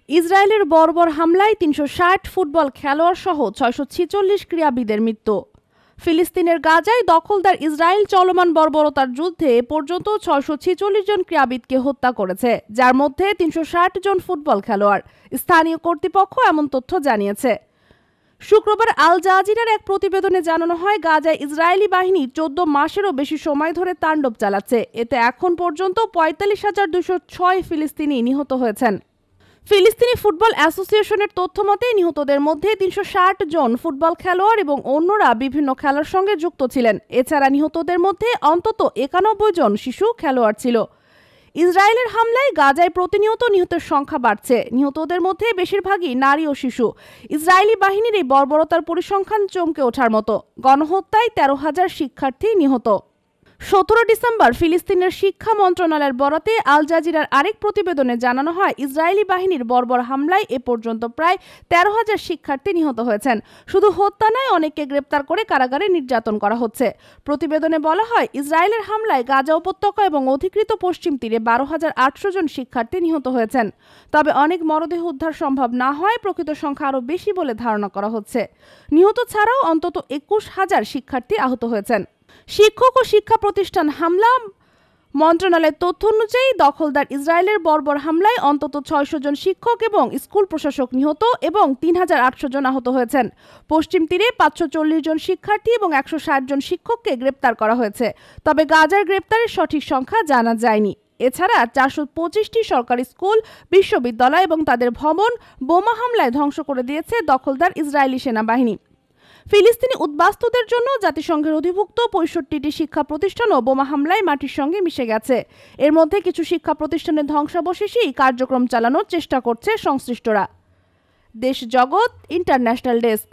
ইসরায়েলের বর্বর হামলায় ৩৬০ ফুটবল খেলোয়াড় সহ ৬৪৬ ক্রীড়াবিদের মৃত্যু। ফিলিস্তিনের গাজায় দখলদার ইসরায়েল চলমান বর্বরতার যুদ্ধে এ পর্যন্ত ৬৪৬ জন ক্রীড়াবিদকে হত্যা করেছে, যার মধ্যে ৩৬০ জন ফুটবল খেলোয়াড়। স্থানীয় কর্তৃপক্ষ এমন তথ্য জানিয়েছে। শুক্রবার আল জাজিরার এক প্রতিবেদনে জানানো হয়, গাজায় ইসরায়েলি বাহিনী ১৪ মাসেরও বেশি সময় ধরে তাণ্ডব চালাচ্ছে। এতে এখন পর্যন্ত ৪৫,২০৬ ফিলিস্তিনি নিহত হয়েছেন। ফিলিস্তিনি ফুটবল অ্যাসোসিয়েশনের তথ্য মতে নিহতদের মধ্যে ৩৬০ জন ফুটবল খেলোয়াড় এবং অন্যরা বিভিন্ন খেলার সঙ্গে যুক্ত ছিলেন। এছাড়া নিহতদের মধ্যে অন্তত ৯১ জন শিশু খেলোয়াড় ছিল। ইসরায়েলের হামলায় গাজায় প্রতিনিয়ত নিহতের সংখ্যা বাড়ছে। নিহতদের মধ্যে বেশিরভাগই নারী ও শিশু। ইসরায়েলি বাহিনীর এই বর্বরতার পরিসংখ্যান চমকে ওঠার মতো। গণহত্যায় ১৩,০০০ শিক্ষার্থী নিহত। ১৭ ডিসেম্বর ফিলিস্তিনের শিক্ষা মন্ত্রণালয়ের বরাতে আল জাজিরার আরেক প্রতিবেদনে জানানো হয়, ইসরায়েলি বাহিনীর বর্বর হামলায় এ পর্যন্ত প্রায় ১৩,০০০ শিক্ষার্থী নিহত হয়েছেন। শুধু হত্যা নয়, অনেককে গ্রেপ্তার করে কারাগারে নির্যাতন করা হচ্ছে। প্রতিবেদনে বলা হয়, ইসরায়েলের হামলায় গাজা উপত্যকা এবং অধিকৃত পশ্চিম তীরে ১২,৮০০ জন শিক্ষার্থী নিহত হয়েছেন। তবে অনেক মরদেহ উদ্ধার সম্ভব না হয় প্রকৃত সংখ্যা আরও বেশি বলে ধারণা করা হচ্ছে। নিহত ছাড়াও অন্তত ২১,০০০ শিক্ষার্থী আহত হয়েছেন। শিক্ষক ও শিক্ষা প্রতিষ্ঠান হামলা মন্ত্রণালয়ের তথ্য অনুযায়ী দখলদার ইসরায়েলের বর্বর হামলায় অন্তত ৬০০ জন শিক্ষক এবং স্কুল প্রশাসক নিহত এবং ৩,৮০০ জন আহত হয়েছেন। পশ্চিম তীরে ৫৪০ জন শিক্ষার্থী এবং ১৬০ জন শিক্ষককে গ্রেপ্তার করা হয়েছে। তবে গাজার গ্রেপ্তারের সঠিক সংখ্যা জানা যায়নি। এছাড়া ৪২৫টি সরকারি স্কুল, বিশ্ববিদ্যালয় এবং তাদের ভবন বোমা হামলায় ধ্বংস করে দিয়েছে দখলদার ইসরায়েলি সেনাবাহিনী। ফিলিস্তিনি উদ্বাস্তুদের জন্য জাতিসংঘের অধিভুক্ত ৬৫টি শিক্ষা প্রতিষ্ঠানও বোমা হামলায় মাটির সঙ্গে মিশে গেছে। এর মধ্যে কিছু শিক্ষা প্রতিষ্ঠানের ধ্বংসাবশেষেই কার্যক্রম চালানোর চেষ্টা করছে সংশ্লিষ্টরা। দেশ জগৎ ইন্টারন্যাশনাল ডেস্ক।